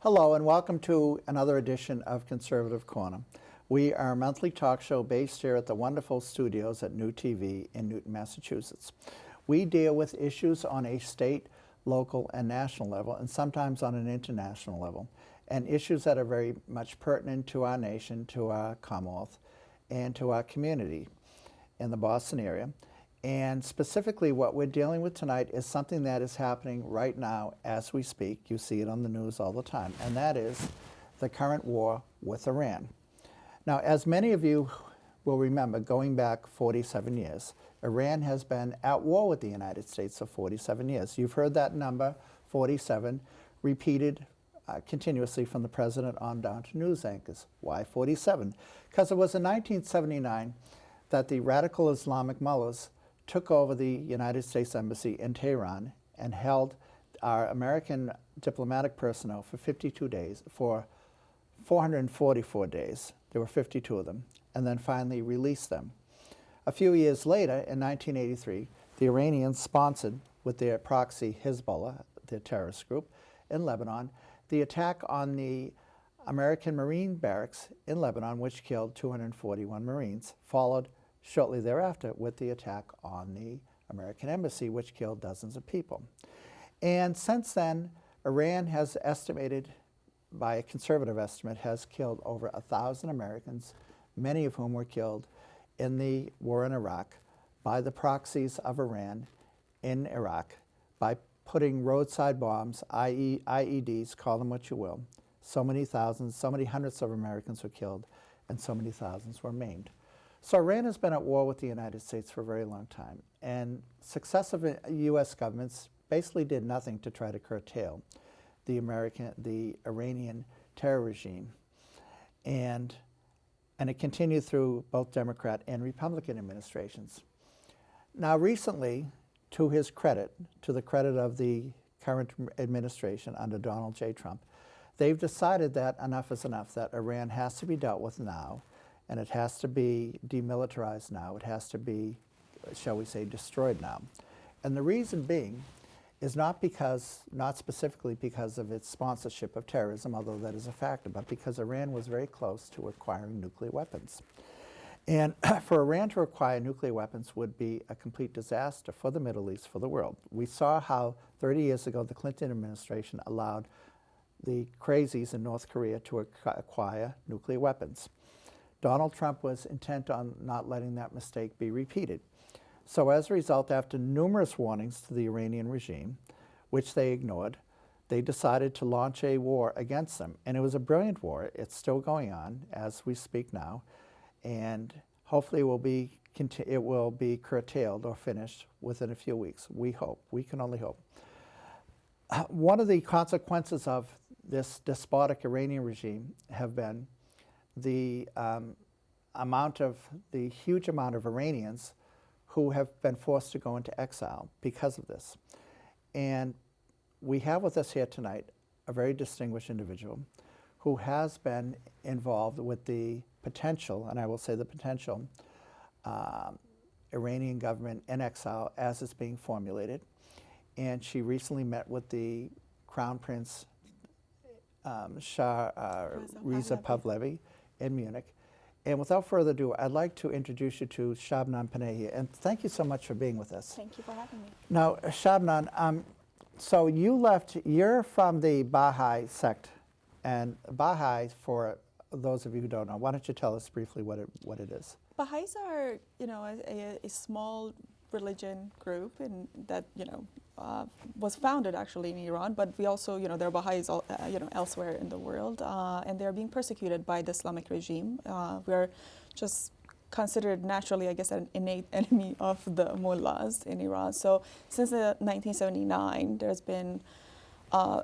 Hello and welcome to another edition of Conservative Corner. We are a monthly talk show based here at the wonderful studios at New TV in Newton, Massachusetts. We deal with issues on a state, local, and national level, and sometimes on an international level, and issues that are very much pertinent to our nation, to our Commonwealth, and to our community in the Boston area. And specifically what we're dealing with tonight is something that is happening right now as we speak. You see it on the news all the time, and that is the current war with Iran. Now, as many of you will remember, going back 47 years, Iran has been at war with the United States for 47 years. You've heard that number, 47, repeated continuously from the president on down to news anchors. Why 47? Because it was in 1979 that the radical Islamic mullahs took over the United States Embassy in Tehran and held our American diplomatic personnel for 52 days, for 444 days. There were 52 of them, and then finally released them. A few years later, in 1983, the Iranians sponsored, with their proxy Hezbollah, their terrorist group, in Lebanon, the attack on the American Marine barracks in Lebanon, which killed 241 Marines, followed shortly thereafter with the attack on the American embassy, which killed dozens of people. And since then, Iran has estimated, by a conservative estimate, has killed over 1,000 Americans, many of whom were killed in the war in Iraq by the proxies of Iran in Iraq, by putting roadside bombs, i.e. IEDs, call them what you will. So many thousands, so many hundreds of Americans were killed, and so many thousands were maimed. So Iran has been at war with the United States for a very long time, and successive U.S. governments basically did nothing to try to curtail the Iranian terror regime, and it continued through both Democrat and Republican administrations. Now recently, to his credit, to the credit of the current administration under Donald J. Trump, they've decided that enough is enough, that Iran has to be dealt with now, and it has to be demilitarized now. It has to be, shall we say, destroyed now. And the reason being is not specifically because of its sponsorship of terrorism, although that is a factor, but because Iran was very close to acquiring nuclear weapons. And for Iran to acquire nuclear weapons would be a complete disaster for the Middle East, for the world. We saw how 30 years ago the Clinton administration allowed the crazies in North Korea to acquire nuclear weapons. Donald Trump was intent on not letting that mistake be repeated. So as a result, after numerous warnings to the Iranian regime, which they ignored, they decided to launch a war against them. And it was a brilliant war. It's still going on as we speak now. And hopefully it will be curtailed or finished within a few weeks. We hope. We can only hope. One of the consequences of this despotic Iranian regime have been the huge amount of Iranians who have been forced to go into exile because of this. And we have with us here tonight a very distinguished individual who has been involved with the potential, and I will say the potential, Iranian government in exile as it's being formulated. And she recently met with the Crown Prince Reza Pahlavi in Munich. And without further ado, I'd like to introduce you to Shabnam Panahi. And thank you so much for being with us. Thank you for having me. Now, Shabnam, so you're from the Baha'i sect. And Baha'i, for those of you who don't know, why don't you tell us briefly what it is? Baha'is are, a small religion group that, was founded actually in Iran, but we also, there are Baha'is, elsewhere in the world, and they're being persecuted by the Islamic regime. We're just considered naturally, I guess, an innate enemy of the mullahs in Iran. So since 1979, there's been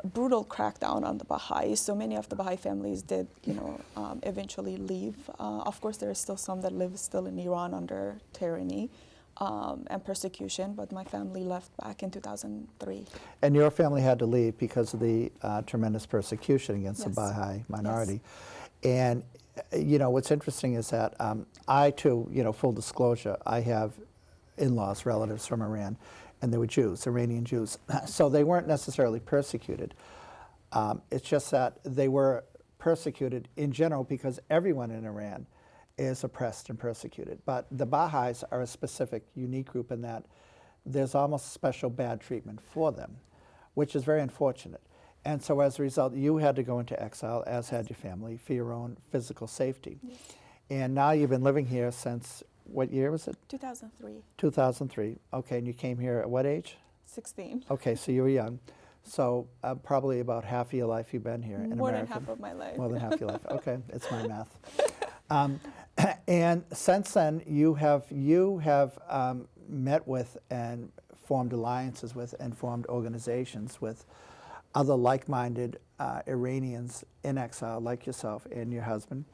brutal crackdown on the Baha'is. So many of the Baha'i families did, eventually leave. Of course, there are still some that live still in Iran under tyranny and persecution, but my family left back in 2003. And your family had to leave because of the tremendous persecution against the Baha'i minority. Yes. And, what's interesting is that I, too, full disclosure, I have in-laws, relatives from Iran, and they were Jews, Iranian Jews. So they weren't necessarily persecuted. It's just that they were persecuted in general because everyone in Iran is oppressed and persecuted. But the Baha'is are a specific, unique group in that there's almost special bad treatment for them, which is very unfortunate. And so as a result, you had to go into exile, as had your family, for your own physical safety. Yes. And now you've been living here since, what year was it? 2003. 2003. Okay, and you came here at what age? 16. Okay, so you were young. So probably about half of your life you've been here in More America. than half of my life. More than half your life. Okay, it's my math. And since then, you have met with and formed alliances with and formed organizations with other like-minded Iranians in exile, like yourself and your husband.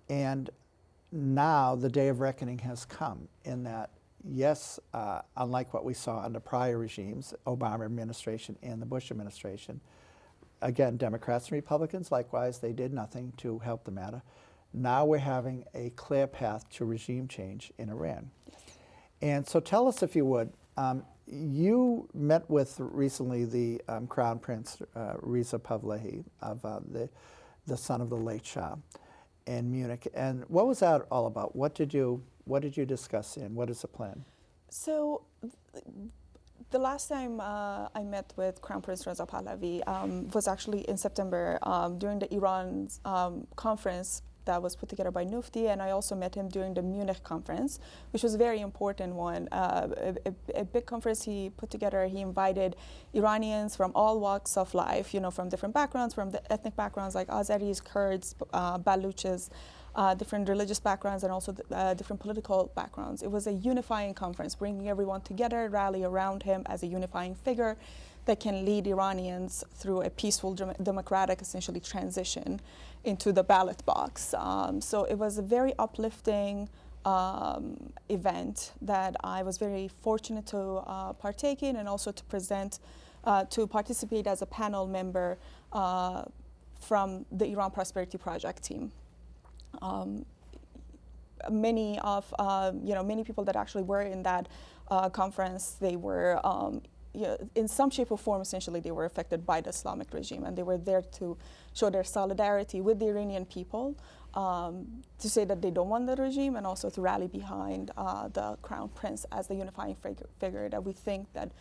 And now the day of reckoning has come in that, yes, unlike what we saw under prior regimes, Obama administration and the Bush administration, again, Democrats and Republicans, likewise, they did nothing to help the matter. Now we're having a clear path to regime change in Iran. Yes. And so tell us, if you would, you met with recently the Crown Prince Reza Pahlavi, of the son of the late Shah, in Munich. And what was that all about? What did you discuss and what is the plan? So the last time I met with Crown Prince Reza Pahlavi was actually in September during the Iran conference that was put together by Nufti, and I also met him during the Munich conference, which was a very important one. A big conference he put together. He invited Iranians from all walks of life, from different backgrounds, from the ethnic backgrounds like Azeris, Kurds, Baluches, different religious backgrounds, and also different political backgrounds. It was a unifying conference, bringing everyone together, rally around him as a unifying figure that can lead Iranians through a peaceful, democratic, essentially, transition into the ballot box. So it was a very uplifting event that I was very fortunate to partake in, and also to participate as a panel member from the Iran Prosperity Project team. Many people that actually were in that conference, they were in some shape or form, essentially, they were affected by the Islamic regime, and they were there to show their solidarity with the Iranian people, to say that they don't want the regime, and also to rally behind the Crown Prince as the unifying figure that we think that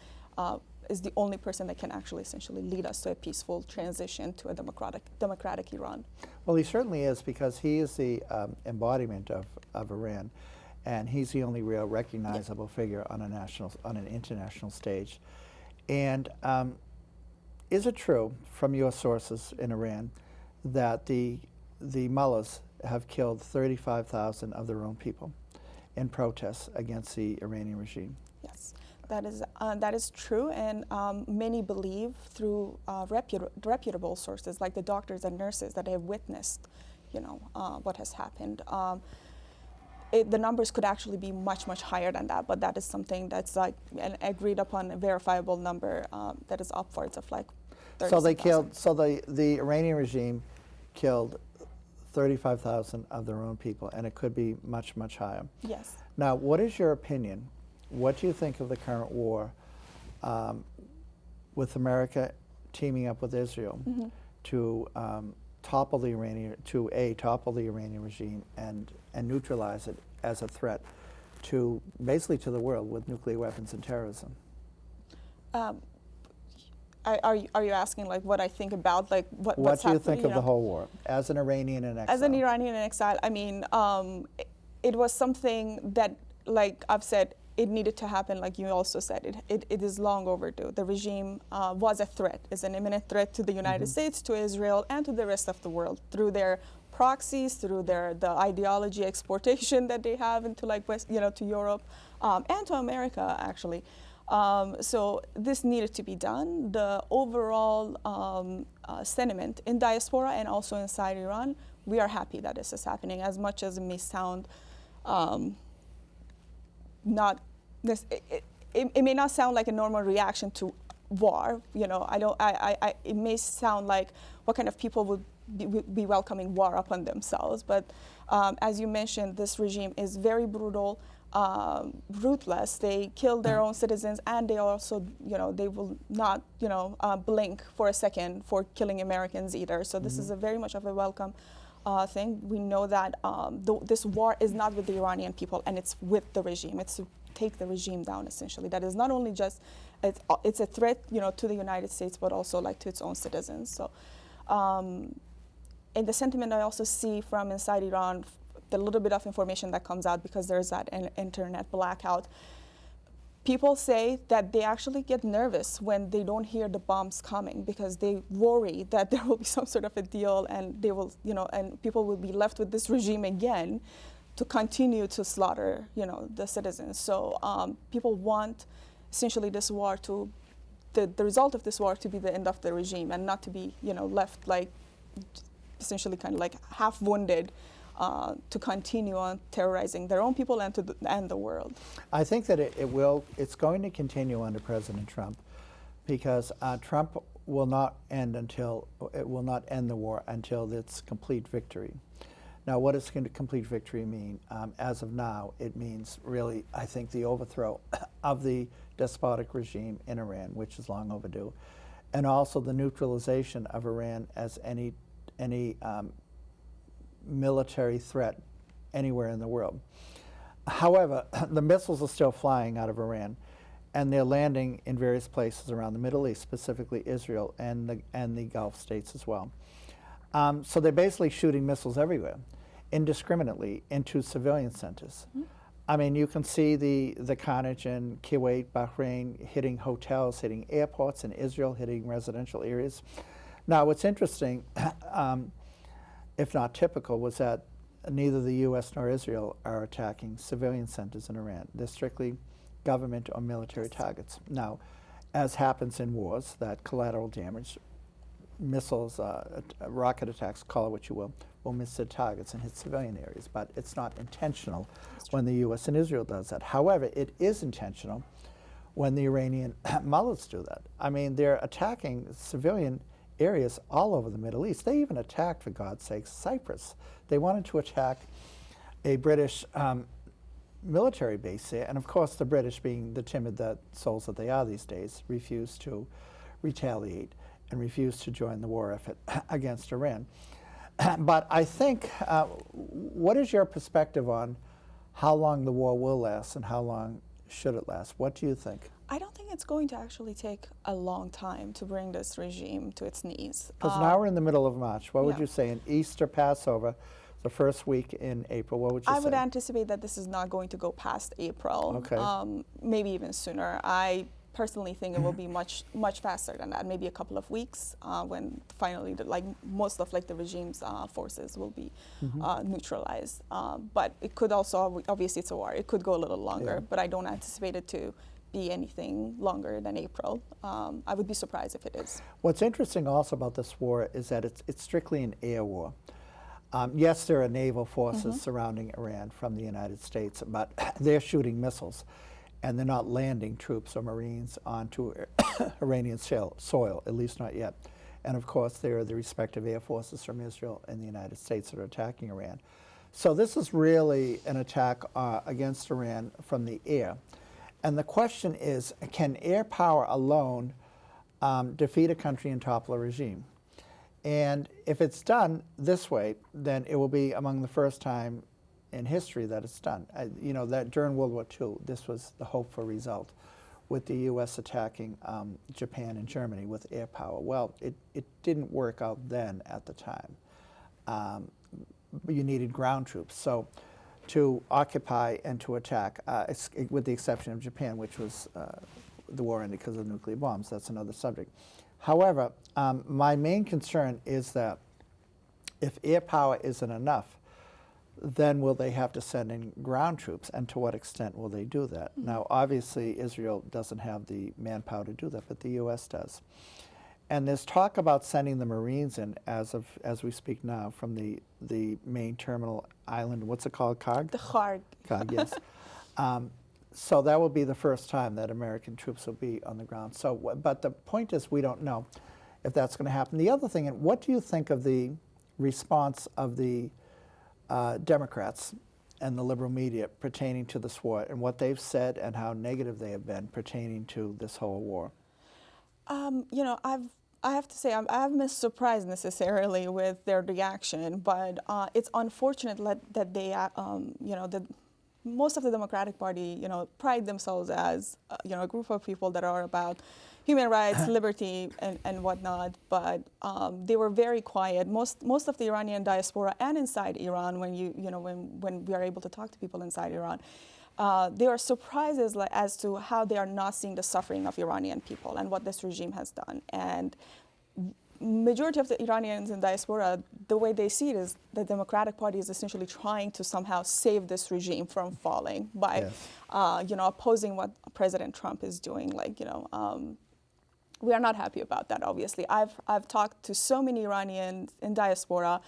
is the only person that can actually essentially lead us to a peaceful transition to a democratic Iran. Well, he certainly is, because he is the embodiment of Iran, and he's the only real recognizable figure on an international stage. And is it true, from your sources in Iran, that the mullahs have killed 35,000 of their own people in protests against the Iranian regime? Yes, that is true, and many believe through reputable sources like the doctors and nurses that have witnessed, what has happened. The numbers could actually be much, much higher than that, but that is something that's like an agreed upon, verifiable number that is upwards of like 30,000. So the Iranian regime killed 35,000 of their own people, and it could be much, much higher. Yes. Now, what is your opinion? What do you think of the current war with America teaming up with Israel to topple the Iranian regime and neutralize it as a threat to basically to the world with nuclear weapons and terrorism? Are you asking like what I think about like what's happening? What do you think of the whole war as an Iranian in exile? As an Iranian in exile, I mean, it was something that, like I've said, it needed to happen. Like you also said, it is long overdue. The regime was a threat, is an imminent threat to the United States, to Israel, and to the rest of the world through their proxies, through the ideology exportation that they have into like West, to Europe, and to America actually. So this needed to be done. The overall sentiment in diaspora and also inside Iran, we are happy that this is happening, as much as it may sound not this. It may not sound like a normal reaction to war. It may sound like what kind of people would be welcoming war upon themselves. But as you mentioned, this regime is very brutal. ruthless. They kill their own citizens, and they also, they will not, blink for a second for killing Americans either. So this is a very much of a welcome thing. We know that this war is not with the Iranian people, and it's with the regime. It's to take the regime down, essentially. That is not only just, it's a threat, to the United States, but also like to its own citizens. So in the sentiment I also see from inside Iran, the little bit of information that comes out, because there's that internet blackout, people say that they actually get nervous when they don't hear the bombs coming, because they worry that there will be some sort of a deal, and they will, and people will be left with this regime again to continue to slaughter, the citizens. So people want essentially this war to, the result of this war to be the end of the regime, and not to be, left like essentially kind of like half wounded to continue on terrorizing their own people and and the world. I think that it's going to continue under President Trump, because Trump will not end the war until its complete victory. Now, what does complete victory mean? As of now, it means really, I think, the overthrow of the despotic regime in Iran, which is long overdue, and also the neutralization of Iran as any military threat anywhere in the world. However, the missiles are still flying out of Iran, and they're landing in various places around the Middle East, specifically Israel and the Gulf states as well. So they're basically shooting missiles everywhere, indiscriminately, into civilian centers. Mm-hmm. I mean, you can see the carnage in Kuwait, Bahrain, hitting hotels, hitting airports, in Israel, hitting residential areas. Now, what's interesting, if not typical, was that neither the U.S. nor Israel are attacking civilian centers in Iran. They're strictly government or military targets. Now, as happens in wars, that collateral damage, missiles, rocket attacks, call it what you will miss their targets and hit civilian areas. But it's not intentional when the U.S. and Israel does that. However, it is intentional when the Iranian mullahs do that. I mean, they're attacking civilian areas all over the Middle East. They even attacked, for God's sake, Cyprus. They wanted to attack a British military base there, and of course the British, being the timid souls that they are these days, refused to retaliate and refused to join the war effort against Iran. But I think, what is your perspective on how long the war will last and how long should it last? What do you think? I don't think it's going to actually take a long time to bring this regime to its knees. Because now we're in the middle of March. What would you say in Easter, Passover, the first week in April? What would you say? I would anticipate that this is not going to go past April. Okay. Maybe even sooner. I personally think it will be much faster than that. Maybe a couple of weeks when finally most of the regime's forces will be neutralized. But it could also, obviously it's a war, it could go a little longer, but I don't anticipate it to be anything longer than April. I would be surprised if it is. What's interesting also about this war is that it's strictly an air war. Yes, there are naval forces surrounding Iran from the United States, but they're shooting missiles, and they're not landing troops or Marines onto Iranian soil, at least not yet. And of course, there are the respective air forces from Israel and the United States that are attacking Iran. So this is really an attack against Iran from the air. And the question is, can air power alone defeat a country and topple a regime? And if it's done this way, then it will be among the first time in history that it's done. That during World War II, this was the hope for result, with the U.S. attacking Japan and Germany with air power. Well, it didn't work out then at the time. You needed ground troops. So to occupy and to attack, with the exception of Japan, which was the war ended because of nuclear bombs. That's another subject. However, my main concern is that if air power isn't enough, then will they have to send in ground troops, and to what extent will they do that? Now, obviously, Israel doesn't have the manpower to do that, but the U.S. does. And there's talk about sending the Marines in as we speak now from the main terminal island. What's it called? Karg? The Karg. Karg, yes. So that will be the first time that American troops will be on the ground. So, but the point is, we don't know if that's going to happen. The other thing, and what do you think of the response of the Democrats and the liberal media pertaining to this war, and what they've said and how negative they have been pertaining to this whole war? You know, I have to say I haven't been surprised necessarily with their reaction, but it's unfortunate that they, you know, that most of the Democratic Party, you know, pride themselves as, you know, a group of people that are about human rights, liberty, and whatnot. But they were very quiet. Most of the Iranian diaspora and inside Iran, when we are able to talk to people inside Iran, they are surprised as to how they are not seeing the suffering of Iranian people and what this regime has done. And majority of the Iranians in diaspora, the way they see it is the Democratic Party is essentially trying to somehow save this regime from falling by, you know, opposing what President Trump is doing. Like, you know, we are not happy about that, obviously. I've talked to so many Iranians in diaspora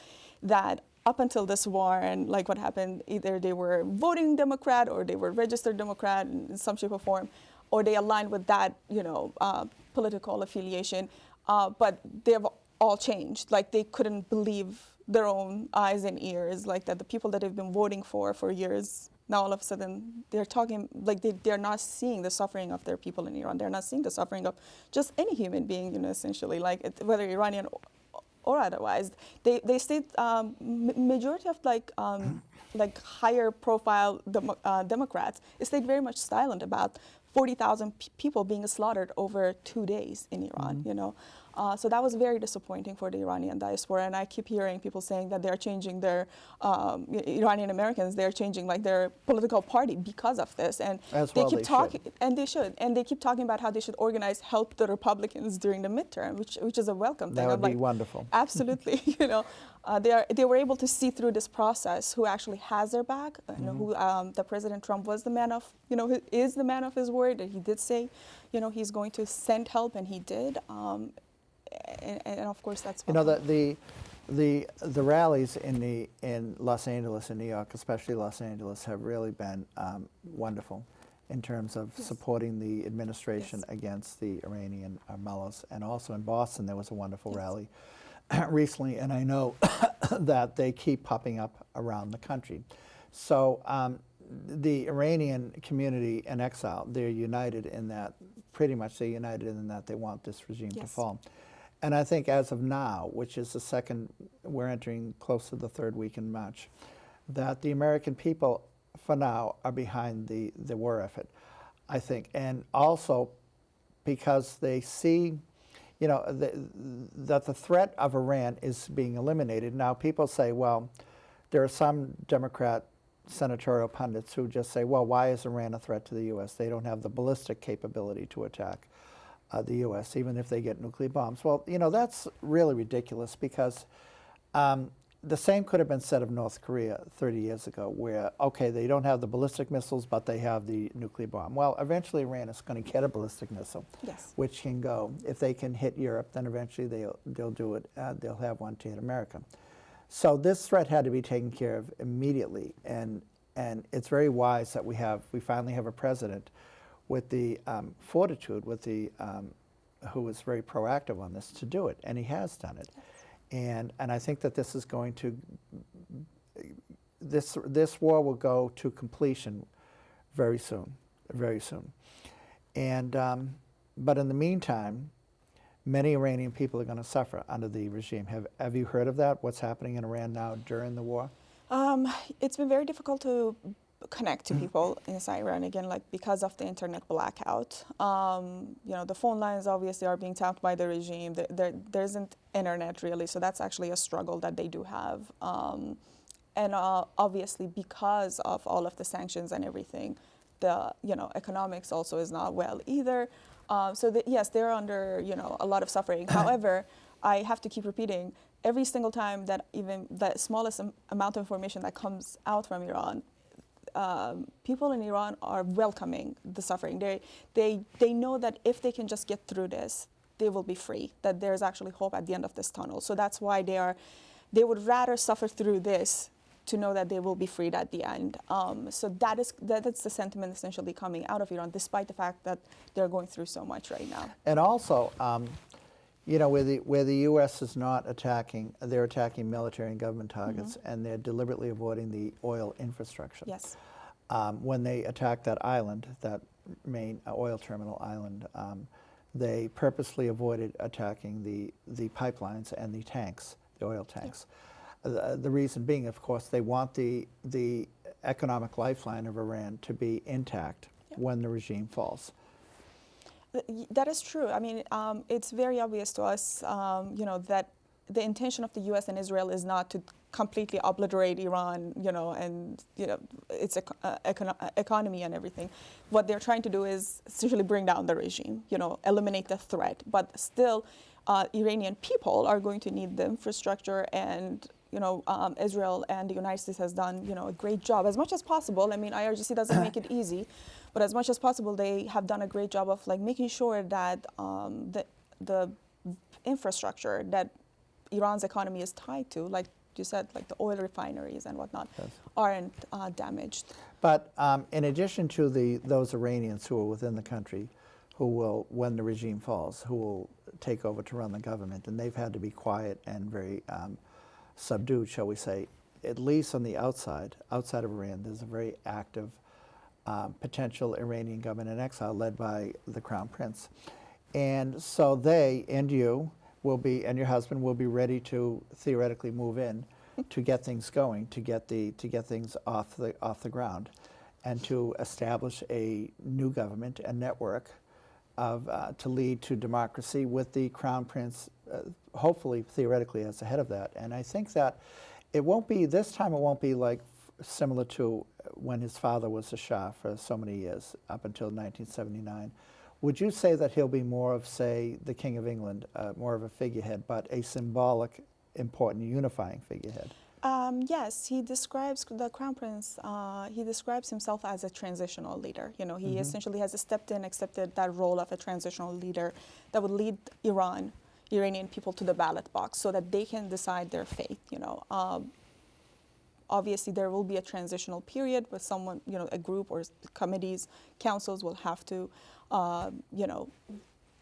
that up until this war and like what happened, either they were voting Democrat or they were registered Democrat in some shape or form, or they aligned with that, you know, political affiliation. But they have all changed. Like they couldn't believe their own eyes and ears, like that the people that they've been voting for years, now all of a sudden they're talking, like they're not seeing the suffering of their people in Iran. They're not seeing the suffering of just any human being, you know, essentially, like whether Iranian or otherwise. They state majority of like higher profile Democrats stayed very much silent about 40,000 people being slaughtered over 2 days in Iran, you know. So that was very disappointing for the Iranian diaspora, and I keep hearing people saying that they're changing their Iranian Americans, they're changing like their political party because of this, and they keep talking, and they should, and they keep talking about how they should organize, help the Republicans during the midterm, which is a welcome thing. That would be wonderful. Absolutely, you know, they were able to see through this process who actually has their back, you know, who the President Trump was the man of, you know, is the man of his word, and he did say, you know, he's going to send help, and he did. And of course that's you know the rallies in Los Angeles and New York, especially Los Angeles, have really been wonderful in terms of supporting the administration against the Iranian mullahs, and also in Boston there was a wonderful rally recently, and I know that they keep popping up around the country. So the Iranian community in exile, they're united in that, pretty much they're united in that they want this regime to fall. And I think as of now, which is the second, we're entering close to the third week in March, that the American people, for now, are behind the war effort, I think. And also because they see, you know, that the threat of Iran is being eliminated. Now, people say, well, there are some Democrat senatorial pundits who just say, well, why is Iran a threat to the U.S.? They don't have the ballistic capability to attack the U.S., even if they get nuclear bombs. Well, you know, that's really ridiculous, because the same could have been said of North Korea 30 years ago, where, okay, they don't have the ballistic missiles, but they have the nuclear bomb. Well, eventually Iran is going to get a ballistic missile, which can go. If they can hit Europe, then eventually they'll do it. They'll have one to hit America. So this threat had to be taken care of immediately, and it's very wise that we finally have a president with the fortitude, with the who is very proactive on this to do it, and he has done it. And I think that this is going to, this war will go to completion very soon, very soon. And but in the meantime, many Iranian people are going to suffer under the regime. Have you heard of that? What's happening in Iran now during the war? It's been very difficult to connect to people inside Iran, again, like because of the internet blackout. You know, the phone lines obviously are being tapped by the regime. There isn't internet really, so that's actually a struggle that they do have. And obviously because of all of the sanctions and everything, the, you know, economics also is not well either. So yes, they're under, you know, a lot of suffering. However, I have to keep repeating, every single time that even the smallest amount of information that comes out from Iran, people in Iran are welcoming the suffering. They know that if they can just get through this, they will be free, that there's actually hope at the end of this tunnel. So that's why they would rather suffer through this to know that they will be freed at the end. So that's the sentiment essentially coming out of Iran, despite the fact that they're going through so much right now. And also, You know, where the U.S. is not attacking, they're attacking military and government targets, and they're deliberately avoiding the oil infrastructure. Yes. When they attacked that island, that main oil terminal island, they purposely avoided attacking the pipelines and the tanks, the oil tanks. The reason being, of course, they want the economic lifeline of Iran to be intact when the regime falls. That is true. I mean, it's very obvious to us, you know, that the intention of the U.S. and Israel is not to completely obliterate Iran, you know, and its economy and everything. What they're trying to do is essentially bring down the regime, you know, eliminate the threat. But still, Iranian people are going to need the infrastructure, and you know, Israel and the United States has done, you know, a great job as much as possible. I mean, IRGC doesn't make it easy, but as much as possible, they have done a great job of like making sure that the infrastructure that Iran's economy is tied to, like you said, like the oil refineries and whatnot, aren't damaged. But in addition to those Iranians who are within the country, who will, when the regime falls, who will take over to run the government, and they've had to be quiet and very subdued, shall we say, at least on the outside of Iran, there's a very active potential Iranian government in exile led by the Crown Prince. And so they and you will be, and your husband will be ready to theoretically move in to get things going, to get things off the ground, and to establish a new government, a network of to lead to democracy with the Crown Prince, hopefully theoretically as the head of that. And I think that it won't be this time. It won't be like similar to when his father was the Shah for so many years up until 1979. Would you say that he'll be more of, say, the King of England, more of a figurehead, but a symbolic, important, unifying figurehead? Yes, he describes the Crown Prince. He describes himself as a transitional leader. You know, he essentially has stepped in, accepted that role of a transitional leader that would lead Iranian people to the ballot box so that they can decide their fate. You know, obviously there will be a transitional period where someone, you know, a group or committees, councils will have to, you know,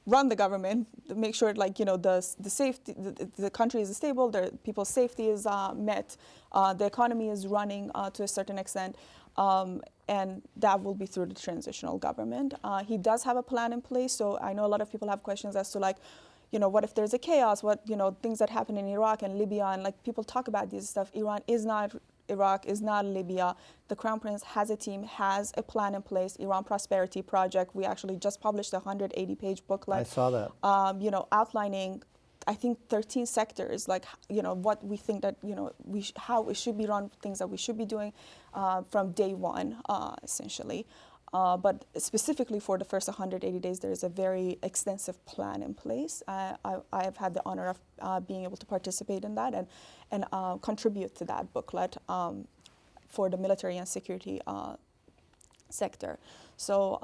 run the government, make sure, like, you know, the safety, the country is stable, the people's safety is met, the economy is running to a certain extent, and that will be through the transitional government. He does have a plan in place, so I know a lot of people have questions as to, like, you know, what if there's a chaos, what, you know, things that happen in Iraq and Libya, and like people talk about this stuff. Iran is not Iraq, is not Libya. The Crown Prince has a team, has a plan in place, Iran Prosperity Project. We actually just published a 180-page booklet. I saw that. You know, outlining, I think, 13 sectors, like, you know, what we think that, you know, how it should be run, things that we should be doing from day one, essentially. But specifically for the first 180 days, there is a very extensive plan in place. I have had the honor of being able to participate in that and contribute to that booklet for the military and security sector. So,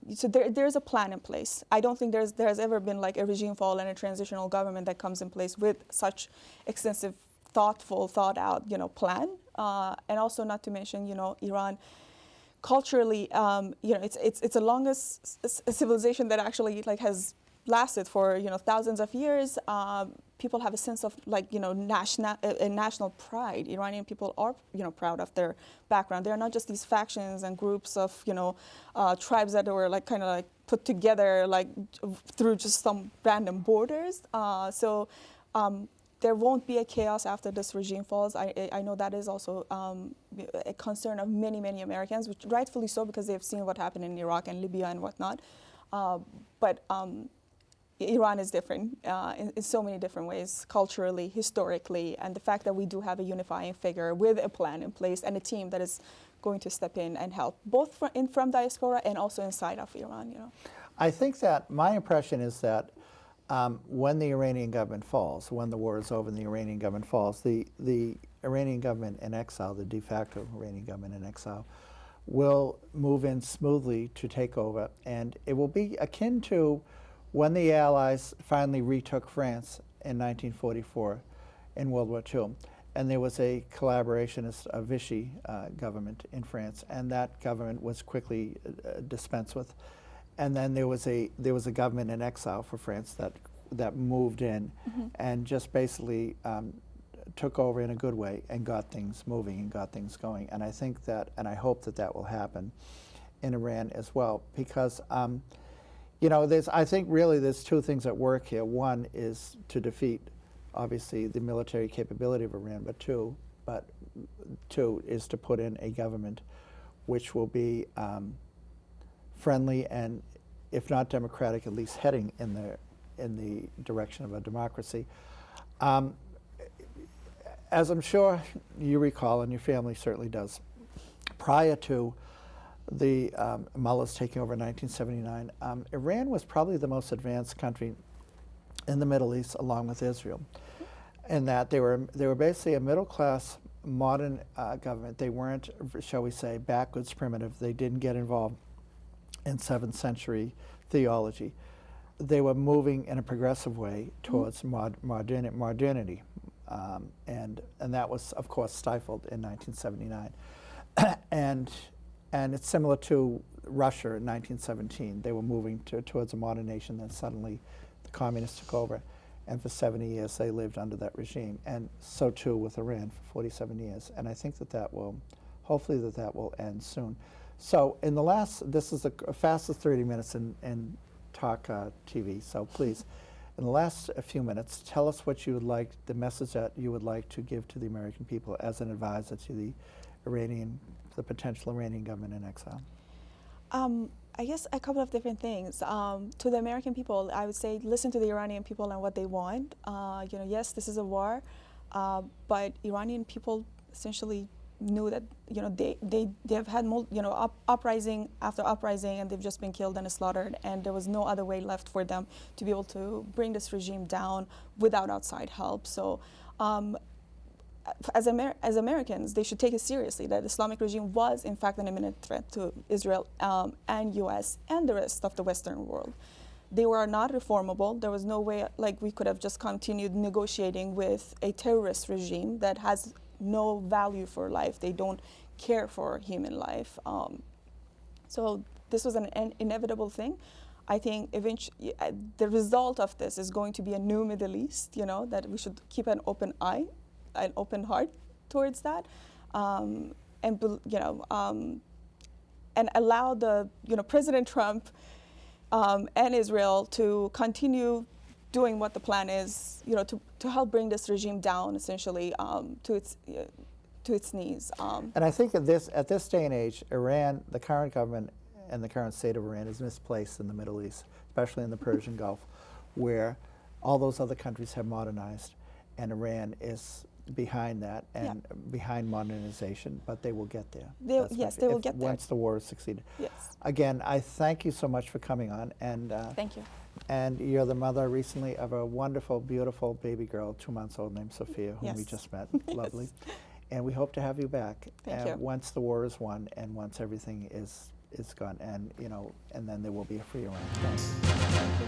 there's a plan in place. I don't think there has ever been like a regime fall and a transitional government that comes in place with such extensive, thoughtful, thought out, you know, plan. And also, not to mention, you know, Iran. Culturally, you know, it's the longest civilization that actually like has lasted for, you know, thousands of years. People have a sense of, like, you know, national pride. Iranian people are, you know, proud of their background. They are not just these factions and groups of, you know, tribes that were like kind of like put together like through just some random borders. There won't be a chaos after this regime falls. I know that is also a concern of many, many Americans, which rightfully so, because they've seen what happened in Iraq and Libya and whatnot. But Iran is different in so many different ways, culturally, historically, and the fact that we do have a unifying figure with a plan in place and a team that is going to step in and help, both from diaspora and also inside of Iran. You know, I think that my impression is that when the Iranian government falls, when the war is over and the Iranian government falls, the Iranian government in exile, the de facto Iranian government in exile, will move in smoothly to take over. And it will be akin to when the Allies finally retook France in 1944 in World War II. And there was a collaborationist, a Vichy government in France, and that government was quickly dispensed with. And then there was a government in exile for France that that moved in and just basically took over in a good way and got things moving and got things going. And I think that, and I hope that that will happen in Iran as well, because you know, I think really there's two things at work here. One is to defeat, obviously, the military capability of Iran, but two is to put in a government which will be friendly and, if not democratic, at least heading in the direction of a democracy. As I'm sure you recall, and your family certainly does, prior to the mullahs taking over in 1979, Iran was probably the most advanced country in the Middle East, along with Israel, in that they were basically a middle-class, modern government. They weren't, shall we say, backwards, primitive. They didn't get involved in 7th century theology. They were moving in a progressive way towards modernity. And that was, of course, stifled in 1979. and it's similar to Russia in 1917. They were moving towards a modern nation, then suddenly the communists took over. And for 70 years, they lived under that regime. And so too with Iran for 47 years. And I think that will, hopefully that will end soon. So in the last, this is the fastest 30 minutes in talk TV, so please, in the last few minutes, tell us what you would like, the message that you would like to give to the American people as an advisor to the potential Iranian government in exile. I guess a couple of different things. To the American people, I would say listen to the Iranian people and what they want. You know, yes, this is a war, but Iranian people essentially knew that, you know, they've had uprising after uprising, and they've just been killed and slaughtered, and there was no other way left for them to be able to bring this regime down without outside help. So as Americans, they should take it seriously that the Islamic regime was in fact an imminent threat to Israel and US and the rest of the Western world. They were not reformable. There was no way, like, we could have just continued negotiating with a terrorist regime that has no value for life. They don't care for human life. So this was an inevitable thing. I think eventually the result of this is going to be a new Middle East, you know, that we should keep an open eye, an open heart towards that, and allow the, you know, President Trump and Israel to continue doing what the plan is, you know, to help bring this regime down, essentially, to its knees. And I think at this day and age, Iran, the current government and the current state of Iran is misplaced in the Middle East, especially in the Persian Gulf, where all those other countries have modernized, and Iran is behind that and behind modernization, but they will get there. They will get there. Once the war is succeeded. Yes. Again, I thank you so much for coming on. And thank you. And you're the mother recently of a wonderful, beautiful baby girl, 2 months old, named Sophia, whom we just met. Lovely. And we hope to have you back. Thank you. Once the war is won and once everything is gone, and, you know, and then there will be a free Iran. Thank you.